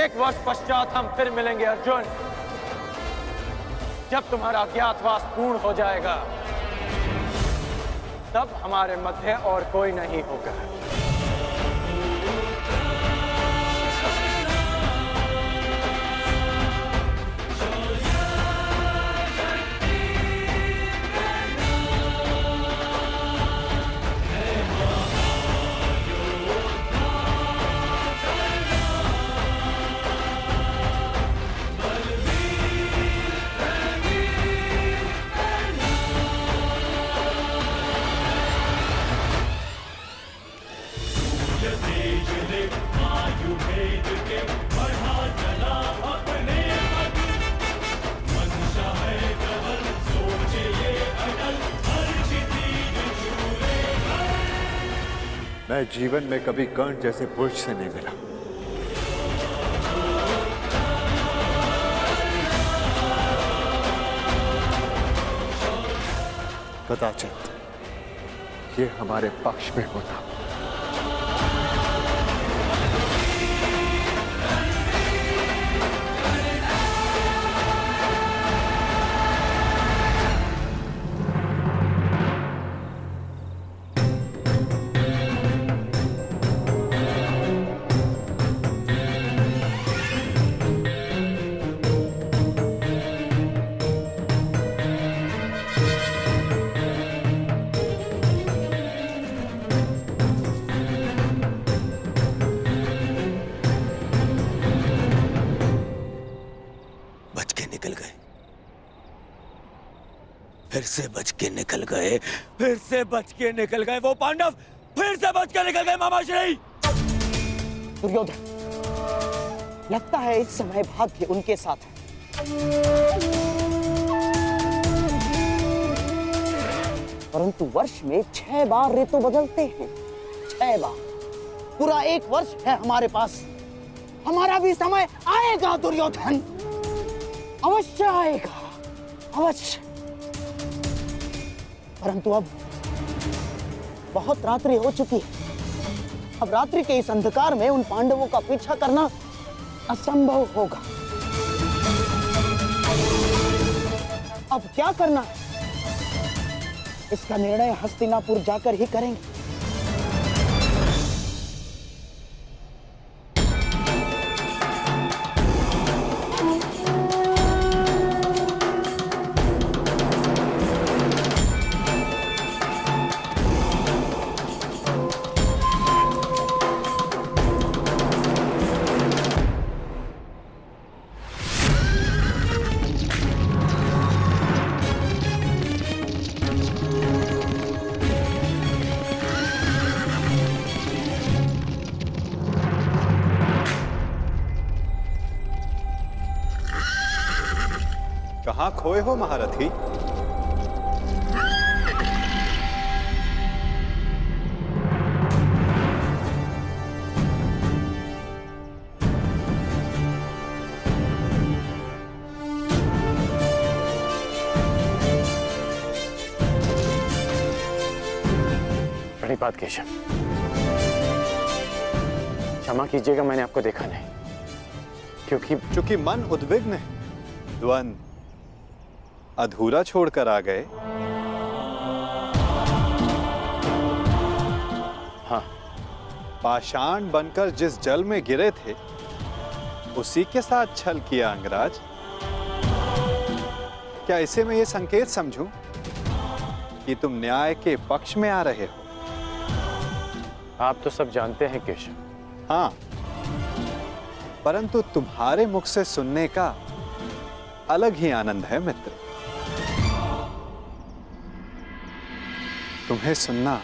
1 वर्ष पश्चात हम फिर मिलेंगे अर्जुन, जब तुम्हारा अज्ञातवास पूर्ण हो जाएगा, तब हमारे मध्य और कोई नहीं होगा। मैं जीवन में कभी कर्ण जैसे पुरुष से नहीं मिला। कदाचित ये हमारे पक्ष में होता। फिर से बच के निकल गए, फिर से बच के निकल गए वो पांडव, फिर से बच के निकल गए मामाश्री। दुर्योधन, लगता है इस समय भाग्य उनके साथ है। परंतु वर्ष में 6 बार ऋतु बदलते हैं, 6 बार। पूरा 1 वर्ष है हमारे पास। हमारा भी समय आएगा दुर्योधन, अवश्य आएगा, अवश्य। परंतु अब बहुत रात्रि हो चुकी है। अब रात्रि के इस अंधकार में उन पांडवों का पीछा करना असंभव होगा। अब क्या करना है, इसका निर्णय हस्तिनापुर जाकर ही करेंगे। कहां खोए हो महारथी? प्रणिपात केशव, क्षमा कीजिएगा, मैंने आपको देखा नहीं। क्योंकि मन उद्विग्न है, द्वंद अधूरा छोड़कर आ गए। हाँ, पाषाण बनकर जिस जल में गिरे थे उसी के साथ छल किया अंगराज। क्या इसे मैं ये संकेत समझूं कि तुम न्याय के पक्ष में आ रहे हो? आप तो सब जानते हैं केशव। हाँ, परंतु तुम्हारे मुख से सुनने का अलग ही आनंद है मित्र। तुम्हें सुनना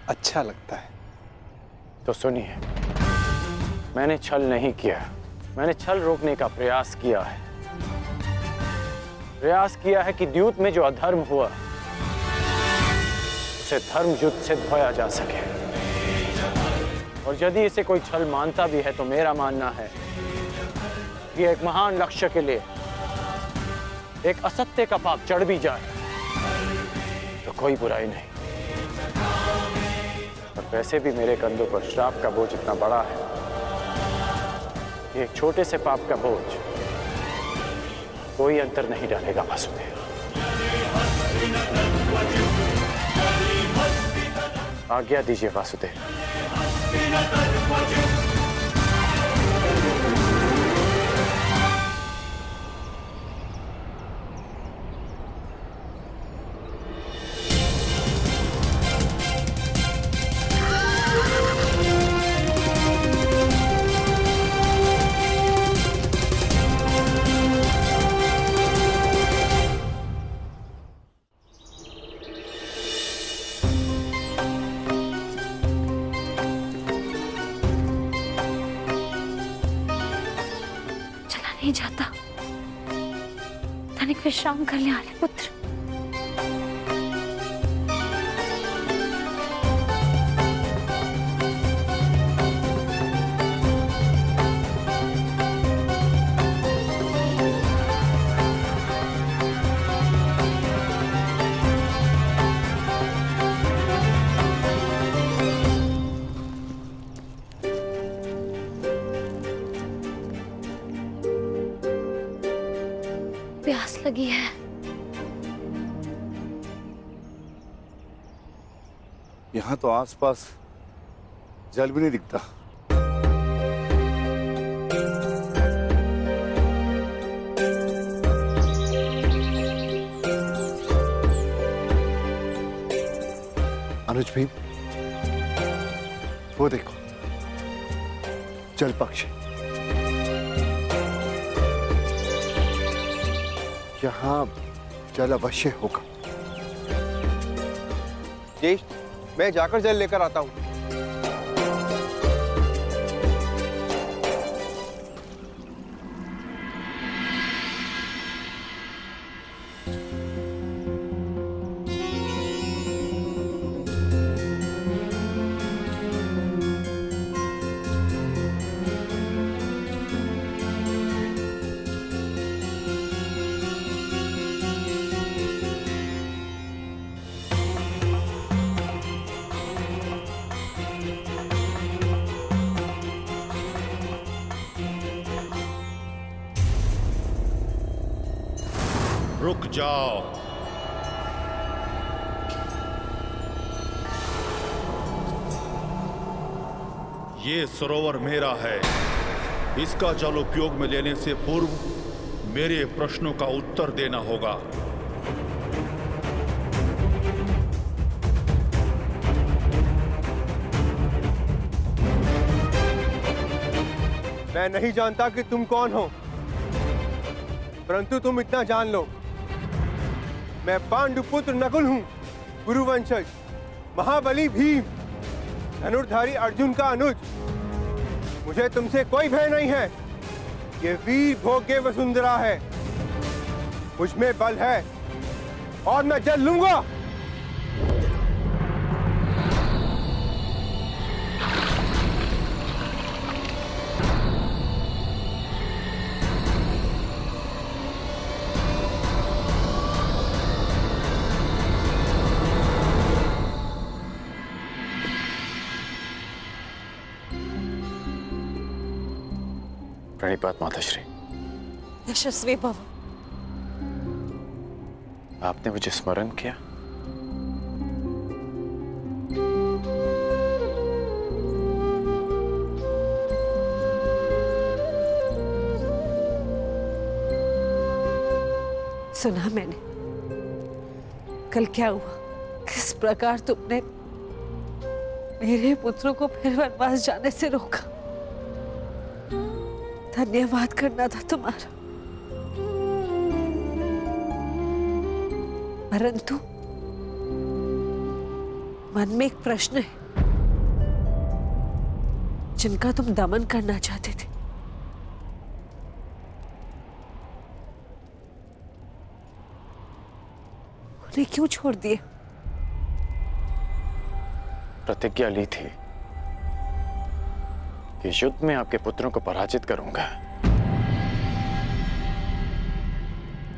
अच्छा लगता है। तो सुनिए, मैंने छल नहीं किया, मैंने छल रोकने का प्रयास किया है। प्रयास किया है कि द्यूत में जो अधर्म हुआ उसे धर्म युद्ध से धोया जा सके। और यदि इसे कोई छल मानता भी है तो मेरा मानना है कि एक महान लक्ष्य के लिए एक असत्य का पाप चढ़ भी जाए तो कोई बुराई नहीं। और वैसे भी मेरे कंधों पर श्राप का बोझ इतना बड़ा है एक छोटे से पाप का बोझ कोई अंतर नहीं डालेगा वासुदेव। आज्ञा दीजिए वासुदेव। नहीं जाता। तनिक विश्राम कर ले आर्य पुत्र। प्यास लगी है। यहाँ तो आसपास जल भी नहीं दिखता। अनुज भाई, वो देखो जल पक्षी। यहाँ जल अवश्य होगा। ज्येष्ठ, मैं जाकर जल लेकर आता हूँ। रुक जाओ। ये सरोवर मेरा है। इसका जल उपयोग में लेने से पूर्व मेरे प्रश्नों का उत्तर देना होगा। मैं नहीं जानता कि तुम कौन हो, परंतु तुम इतना जान लो, मैं पांडुपुत्र नकुल हूं, गुरुवंशज, महाबली भीम, धनुर्धारी अर्जुन का अनुज। मुझे तुमसे कोई भय नहीं है। ये वीर भोग्य वसुंधरा है। मुझ में बल है और मैं जल लूंगा। प्रणिपात माताश्री। यशस्वी भव। आपने मुझे स्मरण किया। सुना मैंने कल क्या हुआ, किस प्रकार तुमने मेरे पुत्रों को फिर वनवास जाने से रोका। धन्यवाद करना था तुम्हारा, परंतु मन में एक प्रश्न है जिनका तुम दमन करना चाहते थे। उन्हें क्यों छोड़ दिए? प्रतिज्ञा ली थी कि युद्ध में आपके पुत्रों को पराजित करूंगा,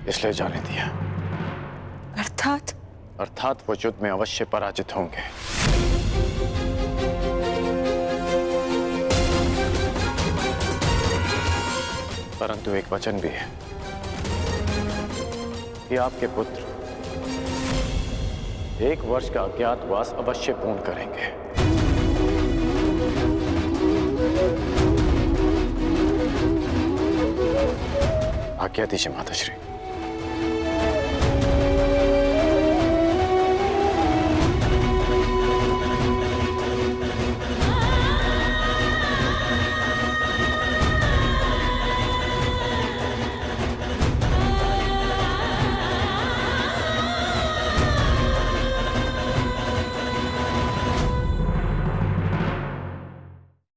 इसलिए जाने दिया। अर्थात वो युद्ध में अवश्य पराजित होंगे। परंतु एक वचन भी है कि आपके पुत्र 1 वर्ष का अज्ञातवास अवश्य पूर्ण करेंगे। आज्ञा दीजिए माताश्री।